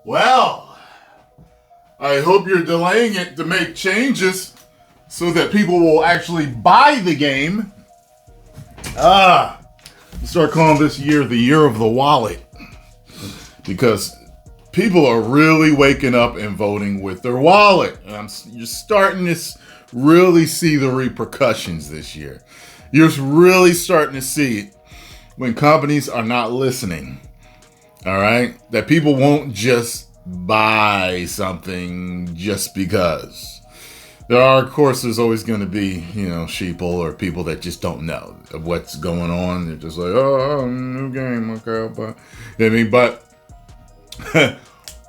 Well, I hope you're delaying it to make changes so that people will actually buy the game. Start calling this year the year of the wallet because people are really waking up and voting with their wallet. And you're starting to really see the repercussions this year. You're really starting to see it when companies are not listening. All right? That people won't just buy something just because. There are, of course, there's always going to be, sheeple or people that just don't know what's going on. They're just like, oh, new game, okay, I'll buy. But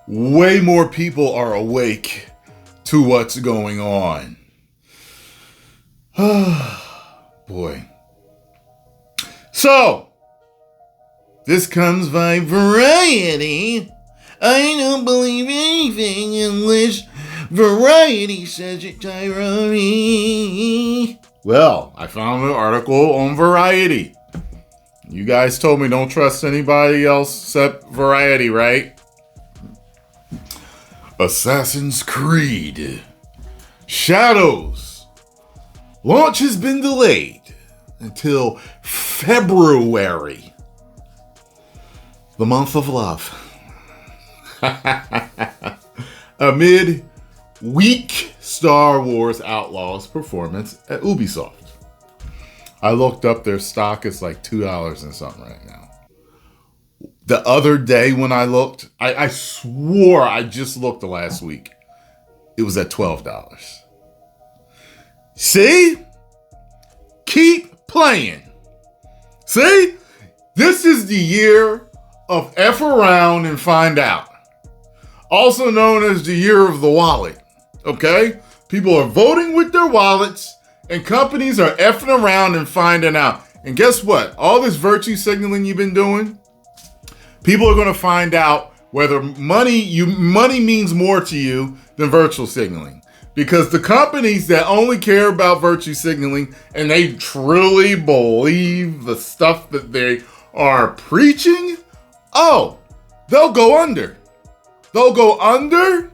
way more people are awake to what's going on. Boy. So, this comes by Variety. I don't believe anything unless Variety says it, Tyrone. Well, I found an article on Variety. You guys told me don't trust anybody else except Variety, right? Assassin's Creed Shadows launch has been delayed until February, the month of love. Amid weak Star Wars Outlaws performance at Ubisoft. I looked up their stock. It's like $2 and something right now. The other day when I looked, I swore I just looked the last week. It was at $12. See? Keep playing. See? This is the year of F around and find out. Also known as the year of the wallet. Okay? People are voting with their wallets and companies are effing around and finding out. And guess what? All this virtue signaling you've been doing, people are going to find out whether money means more to you than virtual signaling. Because the companies that only care about virtue signaling and they truly believe the stuff that they are preaching, they'll go under. They'll go under.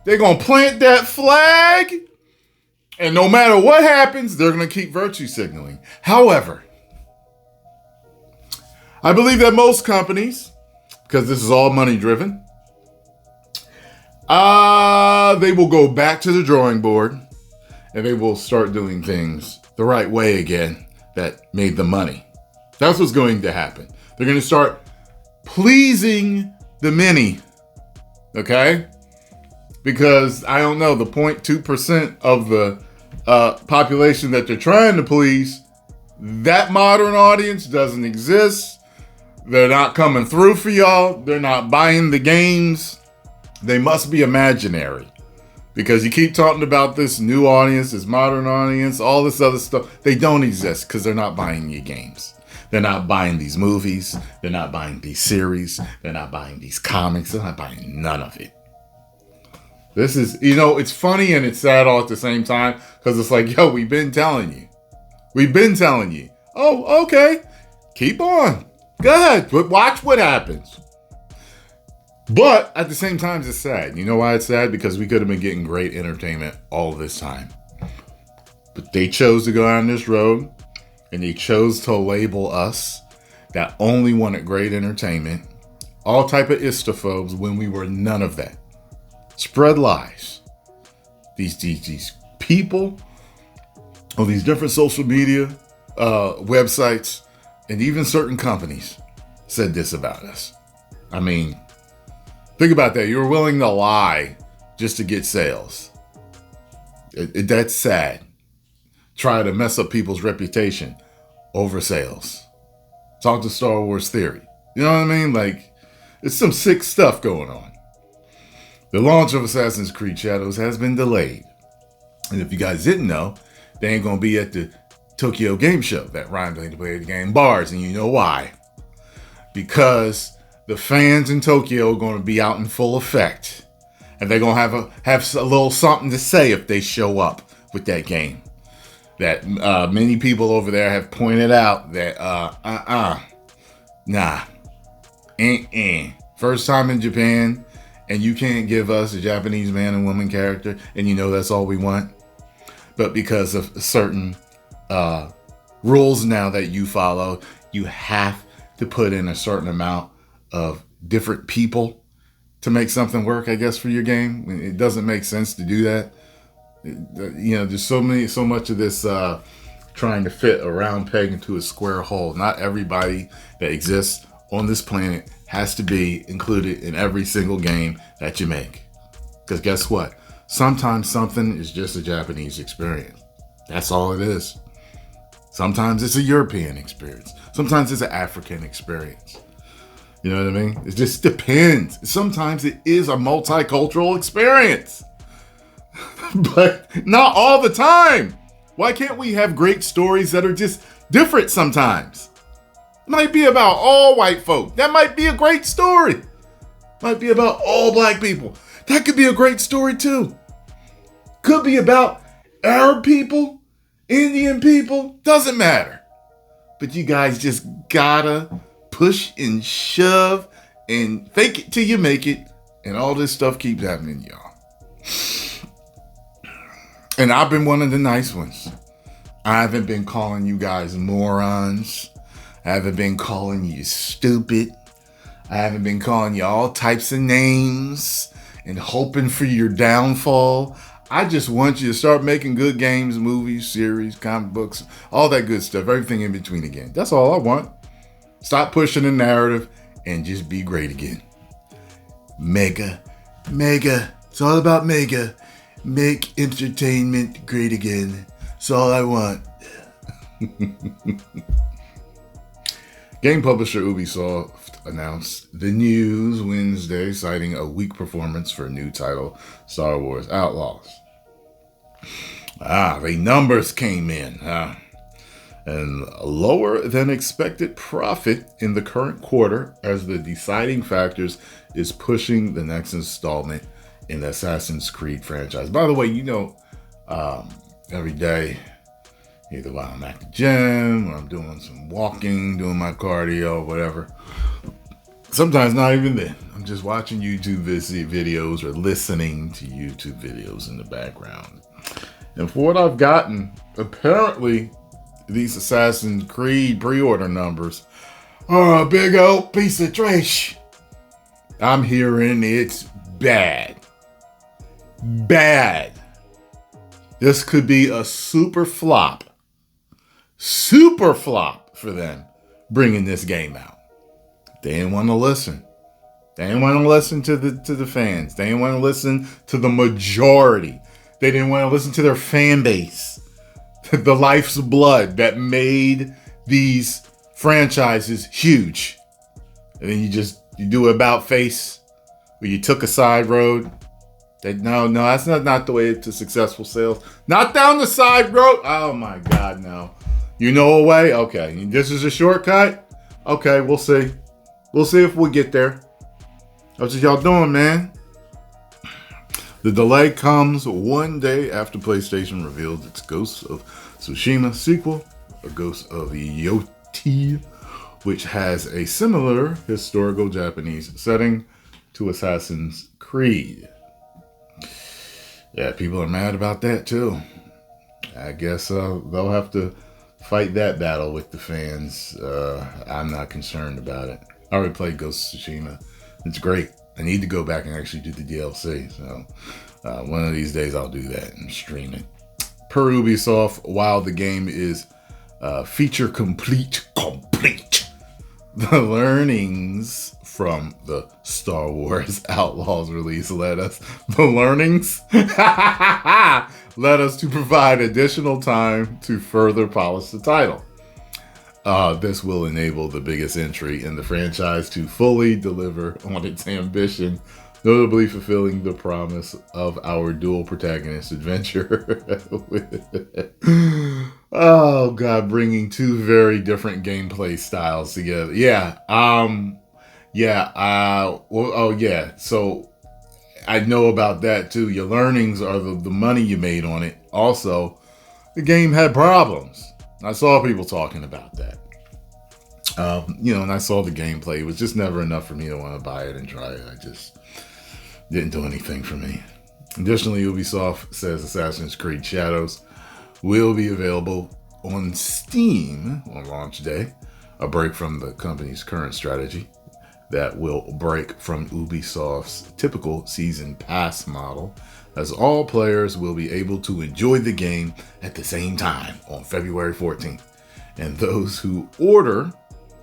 They're going to plant that flag. And no matter what happens, they're going to keep virtue signaling. However, I believe that most companies, because this is all money driven, they will go back to the drawing board and they will start doing things the right way again that made them money. That's what's going to happen. They're going to start pleasing the many. Okay? Because, I don't know, the 0.2% of the population that they're trying to please, that modern audience doesn't exist. They're not coming through for y'all. They're not buying the games. They must be imaginary. Because you keep talking about this new audience, this modern audience, all this other stuff. They don't exist because they're not buying your games. They're not buying these movies. They're not buying these series. They're not buying these comics. They're not buying none of it. This is, it's funny and it's sad all at the same time because it's like, yo, we've been telling you. We've been telling you. Oh, okay. Keep on. Go ahead. But watch what happens. But at the same time, it's sad. You know why it's sad? Because we could have been getting great entertainment all this time. But they chose to go down this road. And they chose to label us that only wanted great entertainment, all type of istophobes when we were none of that. Spread lies. These people on these different social media websites and even certain companies said this about us. I mean, think about that. You're willing to lie just to get sales. That's sad. Try to mess up people's reputation over sales. Talk to Star Wars Theory. You know what I mean? Like, it's some sick stuff going on. The launch of Assassin's Creed Shadows has been delayed. And if you guys didn't know, they ain't going to be at the Tokyo Game Show that Ryan played to play the game bars. And you know why? Because the fans in Tokyo are going to be out in full effect. And they're going to have a little something to say if they show up with that game. That many people over there have pointed out that First time in Japan and you can't give us a Japanese man and woman character, and you know that's all we want. But because of certain rules now that you follow, you have to put in a certain amount of different people to make something work, I guess, for your game. It doesn't make sense to do that. There's so much of this trying to fit a round peg into a square hole. Not everybody that exists on this planet has to be included in every single game that you make. Because guess what? Sometimes something is just a Japanese experience. That's all it is. Sometimes it's a European experience. Sometimes it's an African experience. You know what I mean? It just depends. Sometimes it is a multicultural experience. But not all the time. Why can't we have great stories that are just different sometimes? It might be about all white folk. That might be a great story. Might be about all black people. That could be a great story too. Could be about Arab people, Indian people, doesn't matter. But you guys just gotta push and shove and fake it till you make it. And all this stuff keeps happening, y'all. And I've been one of the nice ones. I haven't been calling you guys morons. I haven't been calling you stupid. I haven't been calling you all types of names and hoping for your downfall. I just want you to start making good games, movies, series, comic books, all that good stuff, everything in between again. That's all I want. Stop pushing the narrative and just be great again. Mega. It's all about mega. Make entertainment great again. That's all I want. Game publisher Ubisoft announced the news Wednesday, citing a weak performance for a new title, Star Wars Outlaws. The numbers came in. And lower than expected profit in the current quarter as the deciding factors is pushing the next installment in the Assassin's Creed franchise. By the way, every day, either while I'm at the gym or I'm doing some walking, doing my cardio, whatever. Sometimes not even then. I'm just watching YouTube videos or listening to YouTube videos in the background. And for what I've gotten, apparently these Assassin's Creed pre-order numbers are a big old piece of trash. I'm hearing it's bad. This could be a super flop for them bringing this game out. They didn't want to listen. They didn't want to listen to the fans. They didn't want to listen to the majority. They didn't want to listen to their fan base. The life's blood that made these franchises huge. And then you do about face where you took a side road. No, that's not the way to successful sales. Not down the side road. Oh my God, no. You know a way? Okay. This is a shortcut? Okay, we'll see. We'll see if we get there. What y'all doing, man? The delay comes one day after PlayStation revealed its Ghost of Tsushima sequel, A Ghost of Yoti, which has a similar historical Japanese setting to Assassin's Creed. Yeah, people are mad about that too. I guess they'll have to fight that battle with the fans. I'm not concerned about it. I already played Ghost of Tsushima. It's great. I need to go back and actually do the DLC. So one of these days I'll do that and stream it. Per Ubisoft, while the game is feature complete, the learnings from the Star Wars Outlaws release led us to provide additional time to further polish the title. This will enable the biggest entry in the franchise to fully deliver on its ambition, notably fulfilling the promise of our dual protagonist adventure. Oh God, bringing two very different gameplay styles together. So I know about that too. Your learnings are the money you made on it. Also, the game had problems. I saw people talking about that. And I saw the gameplay. It was just never enough for me to want to buy it and try it. Didn't do anything for me. Additionally, Ubisoft says Assassin's Creed Shadows will be available on Steam on launch day, a break from the company's current strategy that will break from Ubisoft's typical season pass model, as all players will be able to enjoy the game at the same time on February 14th. And those who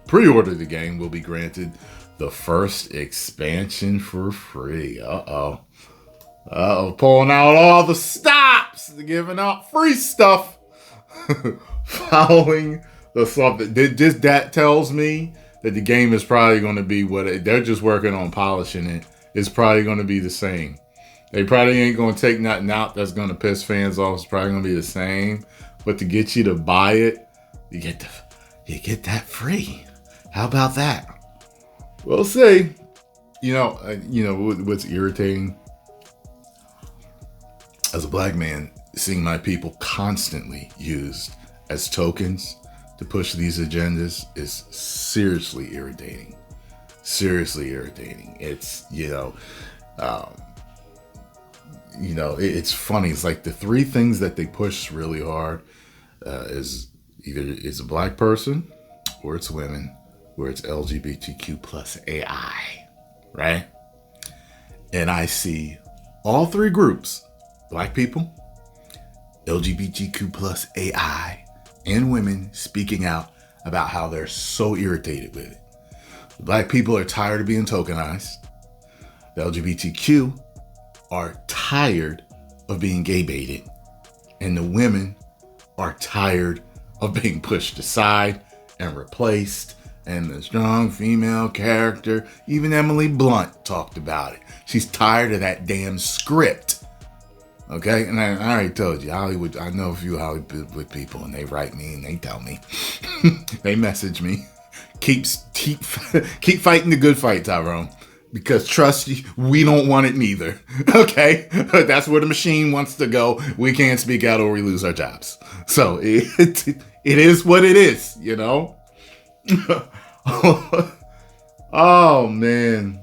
pre-order the game will be granted the first expansion for free. Pulling out all the stops, giving out free stuff. Following the stuff that tells me that the game is probably going to be they're just working on polishing it. It's probably going to be the same. They probably ain't going to take nothing out that's going to piss fans off. It's probably going to be the same. But to get you to buy it, you get that free. How about that? We'll see. What's irritating as a black man, seeing my people constantly used as tokens to push these agendas is seriously irritating. Seriously irritating. It's, it's funny. It's like the three things that they push really hard is either it's a black person, or it's women, or it's LGBTQ plus AI, right? And I see all three groups, black people, LGBTQ plus AI, and women speaking out about how they're so irritated with it. The black people are tired of being tokenized. The LGBTQ are tired of being gay baited. And the women are tired of being pushed aside and replaced. And the strong female character, even Emily Blunt talked about it. She's tired of that damn script. Okay, and I already told you, Hollywood. I know a few Hollywood people, and they write me and they tell me, they message me, keep fighting the good fight, Tyrone, because trust you, we don't want it neither. Okay, that's where the machine wants to go. We can't speak out or we lose our jobs. So it is what it is, Oh man.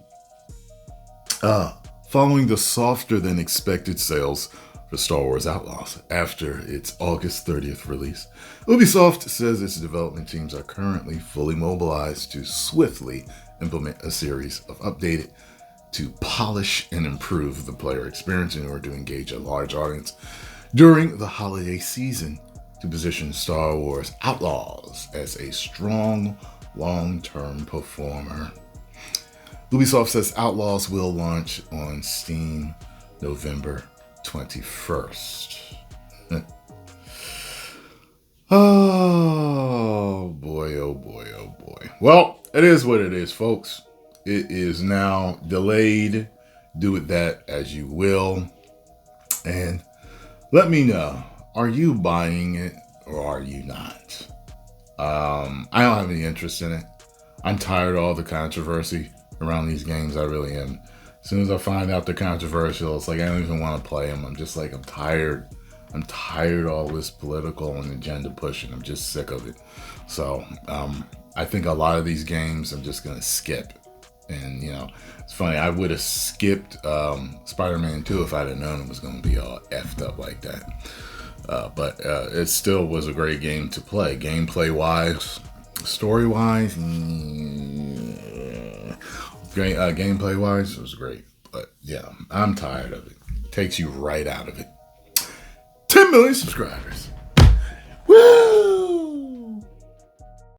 Following the softer than expected sales for Star Wars Outlaws after its August 30th release, Ubisoft says its development teams are currently fully mobilized to swiftly implement a series of updated to polish and improve the player experience in order to engage a large audience during the holiday season to position Star Wars Outlaws as a strong long-term performer. Ubisoft says Outlaws will launch on Steam November 21st. Oh boy, oh boy, oh boy. Well, it is what it is, folks. It is now delayed. Do with that as you will. And let me know, are you buying it or are you not? I don't have any interest in it. I'm tired of all the controversy around these games. I really am. As soon as I find out they're controversial, it's like I don't even want to play them. I'm just like, I'm tired. I'm tired of all this political and agenda pushing. I'm just sick of it. So I think a lot of these games I'm just going to skip. And, it's funny. I would have skipped Spider-Man 2 if I'd have known it was going to be all effed up like that. But it still was a great game to play. Gameplay-wise, story-wise, great. Gameplay-wise, it was great. But, yeah, I'm tired of it. Takes you right out of it. 10 million subscribers.